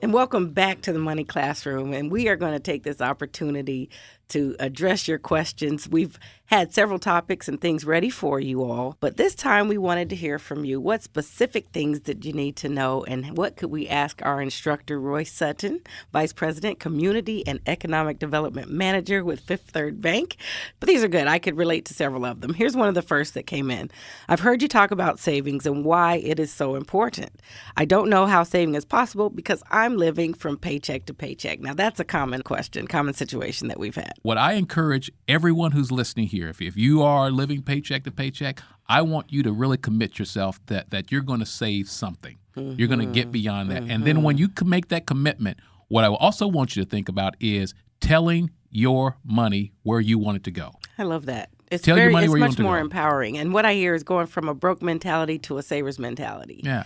And welcome back to the Money Classroom. And we are going to take this opportunity to address your questions. We've had several topics and things ready for you all, but this time we wanted to hear from you. What specific things did you need to know, and what could we ask our instructor, Roy Sutton, Vice President, Community and Economic Development Manager with Fifth Third Bank? But these are good. I could relate to several of them. Here's one of the first that came in. I've heard you talk about savings and why it is so important. I don't know how saving is possible because I'm living from paycheck to paycheck. Now, that's a common question, common situation that we've had. What I encourage everyone who's listening here, if you are living paycheck to paycheck, I want you to really commit yourself that you're going to save something. Mm-hmm. You're going to get beyond that. Mm-hmm. And then when you can make that commitment, what I also want you to think about is telling your money where you want it to go. I love that. It's much more empowering. And what I hear is going from a broke mentality to a saver's mentality. Yeah.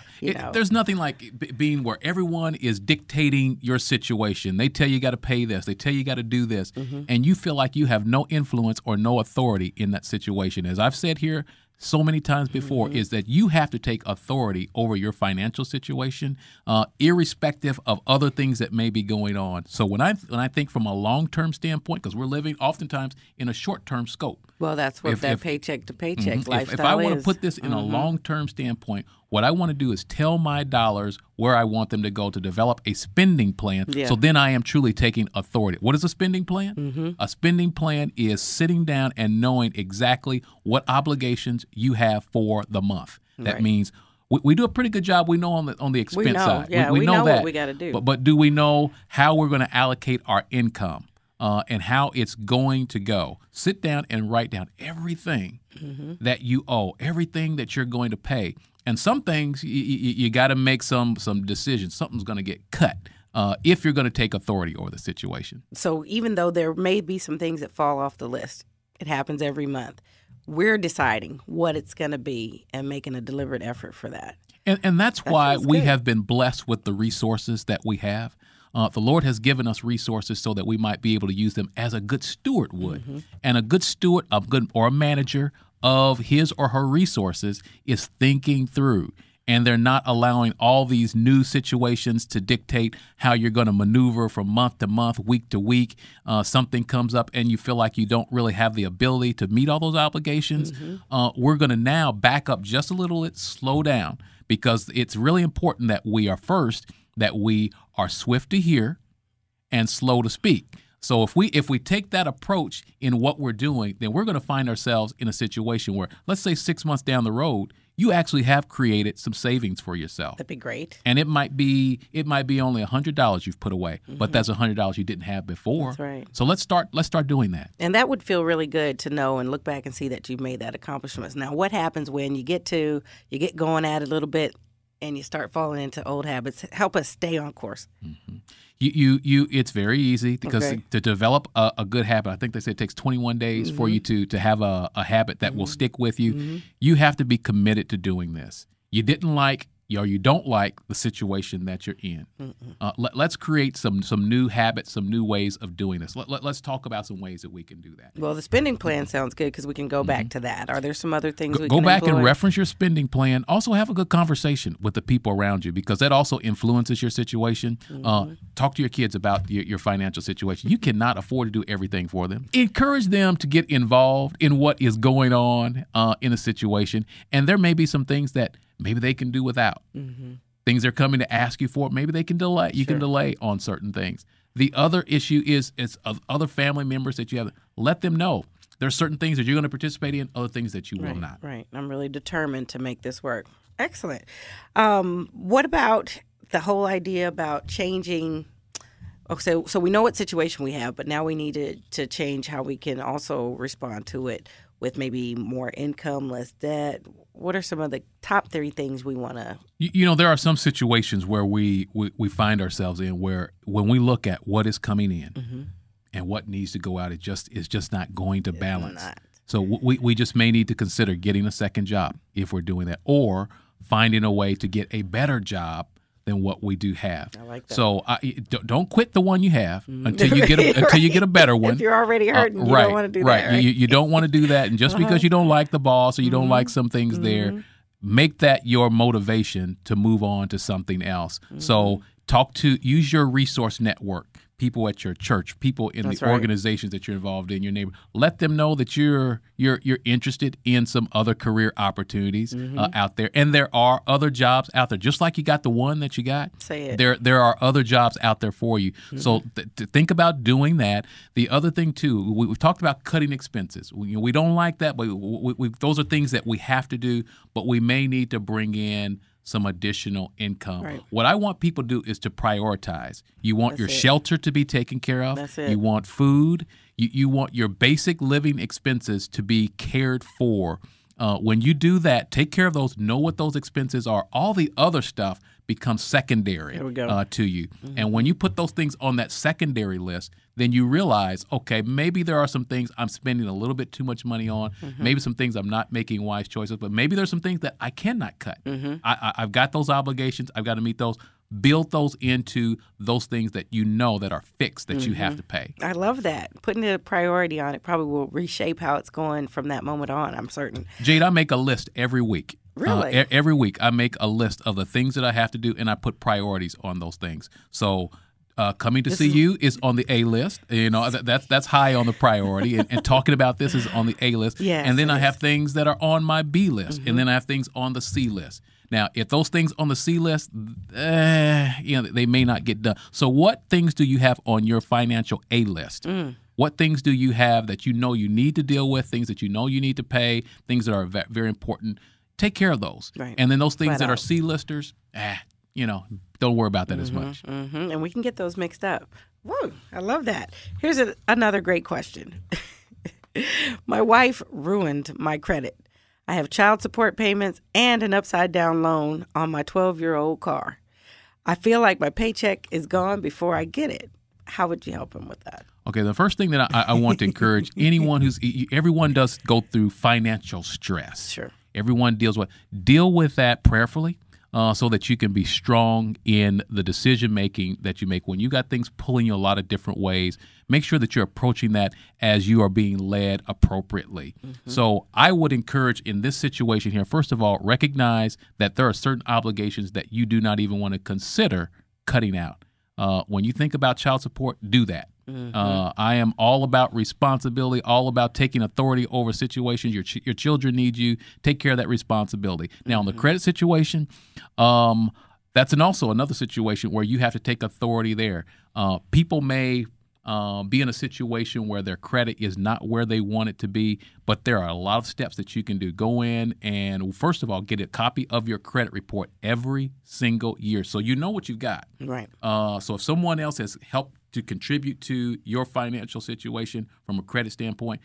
There's nothing like being where everyone is dictating your situation. They tell you got to pay this. They tell you got to do this. Mm-hmm. And you feel like you have no influence or no authority in that situation. As I've said here so many times before, is that you have to take authority over your financial situation, irrespective of other things that may be going on. So when I think from a long-term standpoint, because we're living oftentimes in a short-term scope. Well, that's what that paycheck to paycheck lifestyle is. If I want to put this in a long-term standpoint, what I want to do is tell my dollars where I want them to go to develop a spending plan. Yeah. So then I am truly taking authority. What is a spending plan? Mm-hmm. A spending plan is sitting down and knowing exactly what obligations you have for the month. That means we do a pretty good job. We know on the expense side. Yeah, we know what we got to do. But do we know how we're going to allocate our income? And how it's going to go. Sit down and write down everything that you owe, everything that you're going to pay. And some things you got to make some decisions. Something's going to get cut if you're going to take authority over the situation. So even though there may be some things that fall off the list, it happens every month. We're deciding what it's going to be and making a deliberate effort for that. And that's why we have been blessed with the resources that we have. The Lord has given us resources so that we might be able to use them as a good steward would. Mm-hmm. And a good steward or a manager of his or her resources is thinking through. And they're not allowing all these new situations to dictate how you're going to maneuver from month to month, week to week. Something comes up and you feel like you don't really have the ability to meet all those obligations. Mm-hmm. We're going to now back up just a little bit, slow down, because it's really important that we are swift to hear and slow to speak. So if we take that approach in what we're doing, then we're going to find ourselves in a situation where, let's say 6 months down the road, you actually have created some savings for yourself. That'd be great. And it might be only $100 you've put away, but that's $100 you didn't have before. That's right. So let's start doing that. And that would feel really good to know and look back and see that you've made that accomplishment. Now, what happens when you get going at it a little bit and you start falling into old habits? Help us stay on course. Mm-hmm. It's very easy because to develop a good habit, I think they say it takes 21 days for you to have a habit that will stick with you. Mm-hmm. You have to be committed to doing this. You don't like the situation that you're in. Let's create some new habits, some new ways of doing this. Let's talk about some ways that we can do that. Well, the spending plan sounds good because we can go back to that. Are there some other things we can go back employ? And reference your spending plan? Also have a good conversation with the people around you because that also influences your situation. Talk to your kids about your financial situation. You cannot afford to do everything for them. Encourage them to get involved in what is going on in a situation. And there may be some things that maybe they can do without. Mm-hmm. Things they're coming to ask you for, maybe they can delay. You can delay on certain things. The other issue is of other family members that you have. Let them know there's certain things that you're going to participate in, other things that you will not. Right. I'm really determined to make this work. Excellent. What about the whole idea about changing? Okay, so we know what situation we have, but now we need to change how we can also respond to it with maybe more income, less debt. What are some of the top 3 things we want to? There are some situations where we find ourselves in where when we look at what is coming in and what needs to go out, it's just not going to balance. So we just may need to consider getting a second job if we're doing that, or finding a way to get a better job than what we do have. I like that. So don't quit the one you have until you get a better one. If you're already hurting, you don't want to do that. Right? You don't want to do that. And just because you don't like the boss or you don't like some things there, make that your motivation to move on to something else. So use your resource network, people at your church, people in the organizations that you're involved in, your neighbor. Let them know that you're interested in some other career opportunities out there, and there are other jobs out there. Just like you got the one that you got, there are other jobs out there for you. So think about doing that. The other thing too, we've talked about cutting expenses. We don't like that, but those are things that we have to do. But we may need to bring in some additional income. Right. What I want people to do is to prioritize. You want your shelter to be taken care of. That's it. You want food. You want your basic living expenses to be cared for. When you do that, take care of those, know what those expenses are. All the other stuff becomes secondary to you. And when you put those things on that secondary list, then you realize, okay, maybe there are some things I'm spending a little bit too much money on, maybe some things I'm not making wise choices, but maybe there's some things that I cannot cut. I've got those obligations. I've got to meet those. Build those into those things that you know that are fixed that you have to pay. I love that. Putting a priority on it probably will reshape how it's going from that moment on, I'm certain. Jade, I make a list every week. Really? Every week I make a list of the things that I have to do, and I put priorities on those things. So coming to see you is on the A list. You know, that's high on the priority, and talking about this is on the A list. Yes, and then I have things that are on my B list, and then I have things on the C list. Now, if those things on the C list, they may not get done. So what things do you have on your financial A list? What things do you have that you know you need to deal with, things that you know you need to pay, things that are very important? Take care of those. Right. And then those things that are C listers, don't worry about that as much. And we can get those mixed up. Woo, I love that. Here's another great question. My wife ruined my credit. I have child support payments and an upside-down loan on my 12-year-old car. I feel like my paycheck is gone before I get it. How would you help him with that? Okay, the first thing that I want to encourage everyone does go through financial stress. Sure. Everyone deal with that prayerfully so that you can be strong in the decision-making that you make. When you got things pulling you a lot of different ways, make sure that you're approaching that as you are being led appropriately. So I would encourage in this situation here, first of all, recognize that there are certain obligations that you do not even want to consider cutting out. When you think about child support, do that. I am all about responsibility, all about taking authority over situations. Your children need you. Take care of that responsibility. Now, in the credit situation, that's also another situation where you have to take authority there. People may be in a situation where their credit is not where they want it to be, but there are a lot of steps that you can do. Go in and, first of all, get a copy of your credit report every single year so you know what you've got. Right. So if someone else has helped to contribute to your financial situation from a credit standpoint,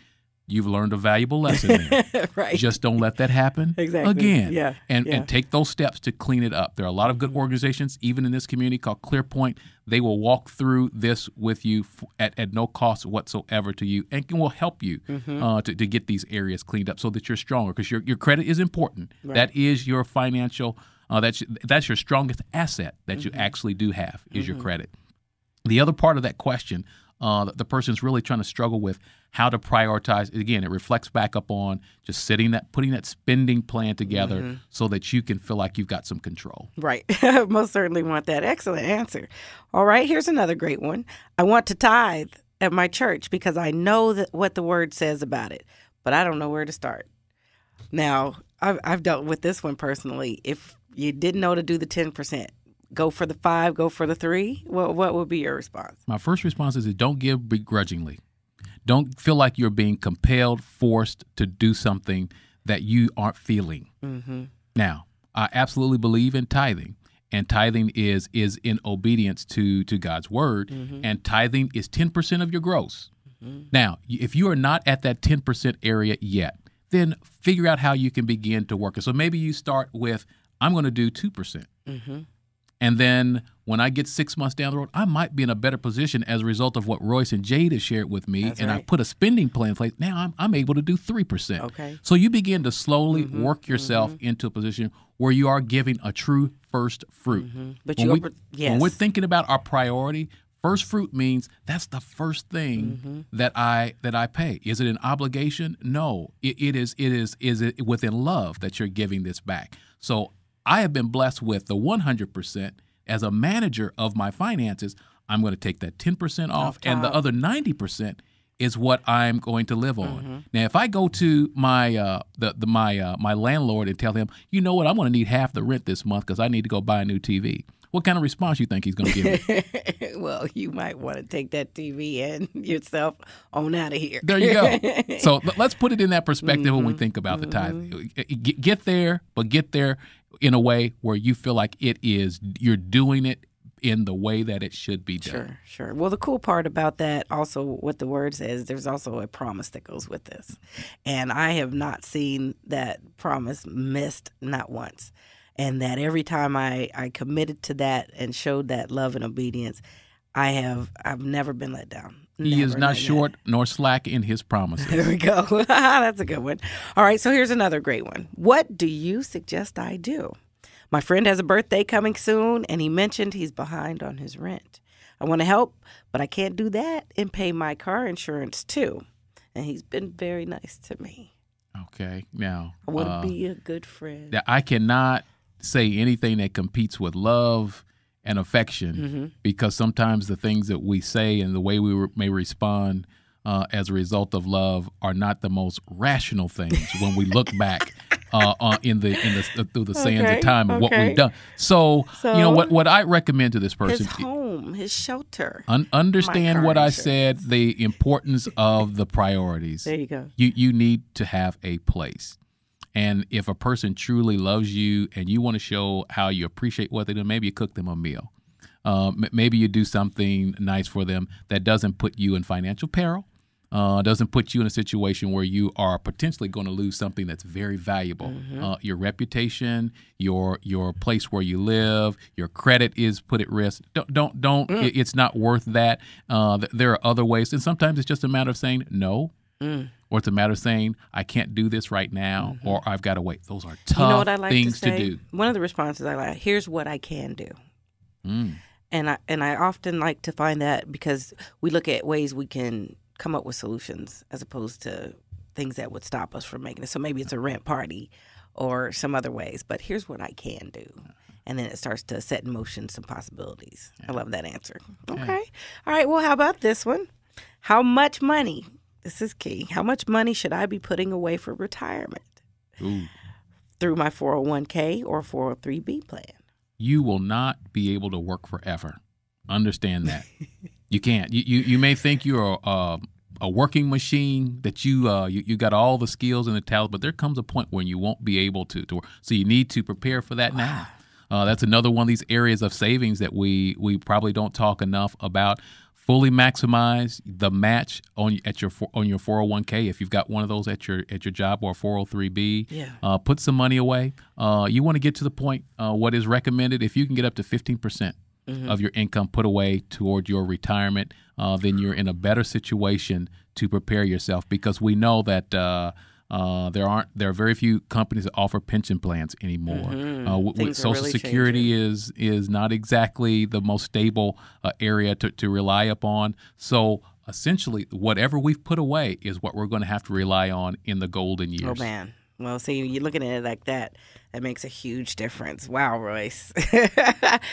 you've learned a valuable lesson there. Right. Just don't let that happen again. Yeah. And take those steps to clean it up. There are a lot of good organizations, even in this community, called ClearPoint. They will walk through this with you at no cost whatsoever to you, and will help you to get these areas cleaned up so that you're stronger, because your credit is important. Right. That is your financial, that's your strongest asset that you actually do have is your credit. The other part of that question, the person's really trying to struggle with how to prioritize. Again, it reflects back up on just putting that spending plan together so that you can feel like you've got some control. Right. Most certainly want that. Excellent answer. All right. Here's another great one. I want to tithe at my church because I know what the word says about it, but I don't know where to start. Now, I've dealt with this one personally. If you didn't know to do the 10%, go for the 5, go for the 3. What would be your response? My first response is don't give begrudgingly. Don't feel like you're being compelled, forced to do something that you aren't feeling. Now, I absolutely believe in tithing, and tithing is in obedience to God's word, and tithing is 10% of your gross. Now, if you are not at that 10% area yet, then figure out how you can begin to work it. So maybe you start with, I'm going to do 2%. And then when I get 6 months down the road, I might be in a better position as a result of what Royce and Jade has shared with me. I put a spending plan in place. Now I'm able to do 3%. Okay. So you begin to slowly work yourself into a position where you are giving a true first fruit. But when we're thinking about our priority, first fruit means that's the first thing that I pay. Is it an obligation? No. It is within love that you're giving this back. So I have been blessed with the 100%, as a manager of my finances, I'm going to take that 10% off, and the other 90% is what I'm going to live on. Now, if I go to my my landlord and tell him, you know what, I'm going to need half the rent this month because I need to go buy a new TV. What kind of response you think he's going to give me? Well, you might want to take that TV and yourself on out of here. There you go. So let's put it in that perspective when we think about the tithe. Get there, but get there in a way where you feel like you're doing it in the way that it should be done. Sure. Well, the cool part about that, also what the word says, there's also a promise that goes with this. And I have not seen that promise missed, not once. And that every time I committed to that and showed that love and obedience, I've never been let down. He is not short nor slack in his promises. There we go. That's a good one. All right, so here's another great one. What do you suggest I do? My friend has a birthday coming soon, and he mentioned he's behind on his rent. I want to help, but I can't do that and pay my car insurance too. And he's been very nice to me. Okay, now I want to be a good friend. I cannot say anything that competes with love and affection, because sometimes the things that we say and the way we may respond as a result of love are not the most rational things when we look back through the sands of time of what we've done. So you know what I recommend to this person: his home, his shelter. Understand what I said. The importance of the priorities. There you go. You need to have a place. And if a person truly loves you and you want to show how you appreciate what they do, maybe you cook them a meal. Maybe you do something nice for them that doesn't put you in financial peril, doesn't put you in a situation where you are potentially going to lose something that's very valuable. Your reputation, your place where you live, your credit is put at risk. Don't. It's not worth that. There are other ways, and sometimes it's just a matter of saying no. Or it's a matter of saying, I can't do this right now, or I've got to wait. Those are tough things to do. One of the responses I like, here's what I can do. And I often like to find that because we look at ways we can come up with solutions as opposed to things that would stop us from making it. So maybe it's a rent party or some other ways, but here's what I can do. And then it starts to set in motion some possibilities. I love that answer. Okay. All right. Well, how about this one? How much money? This is key. How much money should I be putting away for retirement? Through my 401k or 403b plan? You will not be able to work forever. Understand that. You can't. You may think you're a working machine, that you got all the skills and the talent, but there comes a point when you won't be able to work. So you need to prepare for that now. That's another one of these areas of savings that we probably don't talk enough about. Fully maximize the match on your 401k if you've got one of those at your job, or 403b. Put some money away. You want to get to the point. What is recommended, if you can get up to 15% of your income put away toward your retirement, then you're in a better situation to prepare yourself, because we know that there are very few companies that offer pension plans anymore. Social Security is not exactly the most stable area to rely upon. So essentially, whatever we've put away is what we're going to have to rely on in the golden years. Oh, man. Well, see, you're looking at it like that. That makes a huge difference. Wow, Royce.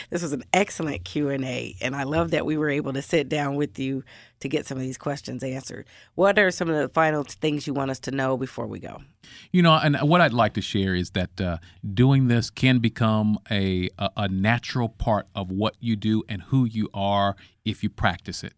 This was an excellent Q&A, and I love that we were able to sit down with you to get some of these questions answered. What are some of the final things you want us to know before we go? You know, and what I'd like to share is that doing this can become a natural part of what you do and who you are if you practice it.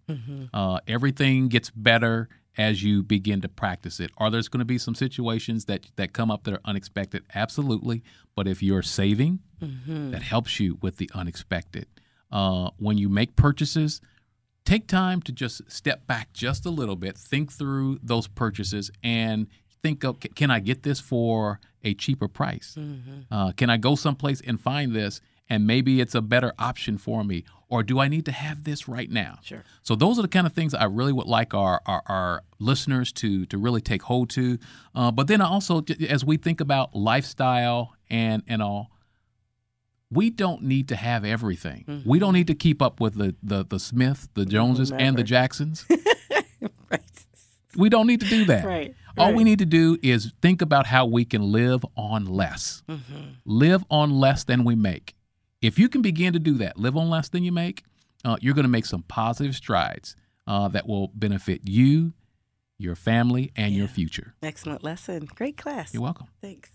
Everything gets better as you begin to practice it. Are there's going to be some situations that come up that are unexpected? Absolutely. But if you're saving, that helps you with the unexpected. When you make purchases, take time to just step back just a little bit, think through those purchases, and think, okay, can I get this for a cheaper price? Can I go someplace and find this, and maybe it's a better option for me? Or do I need to have this right now? Sure. So those are the kind of things I really would like our listeners to really take hold to. But then also, as we think about lifestyle and all, we don't need to have everything. We don't need to keep up with the Smiths, the Joneses, and the Jacksons. Right. We don't need to do that. Right. All we need to do is think about how we can live on less. Live on less than we make. If you can begin to do that, live on less than you make, you're going to make some positive strides that will benefit you, your family, and your future. Excellent lesson. Great class. You're welcome. Thanks.